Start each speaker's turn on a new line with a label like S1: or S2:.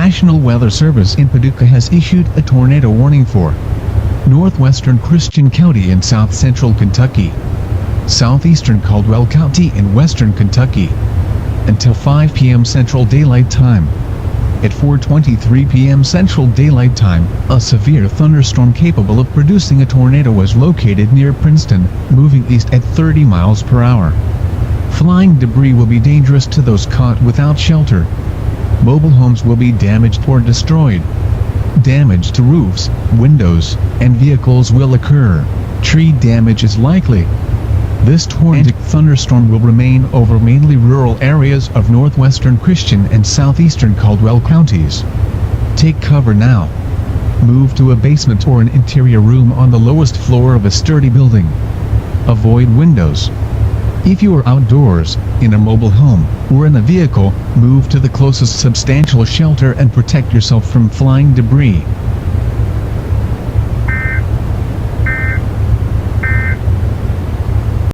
S1: National Weather Service in Paducah has issued a tornado warning for northwestern Cristian County in south-central Kentucky, southeastern Caldwell County in western Kentucky, until 5 p.m. Central Daylight Time. At 4:23 p.m. Central Daylight Time, a severe thunderstorm capable of producing a tornado was located near Princeton, moving east at 30 miles per hour. Flying debris will be dangerous to those caught without shelter. Mobile homes will be damaged or destroyed. Damage to roofs, windows, and vehicles will occur. Tree damage is likely. This tornadic thunderstorm will remain over mainly rural areas of northwestern Cristian and southeastern Caldwell counties. Take cover now. Move to a basement or an interior room on the lowest floor of a sturdy building. Avoid windows. If you are outdoors, in a mobile home, or in a vehicle, move to the closest substantial shelter and protect yourself from flying debris.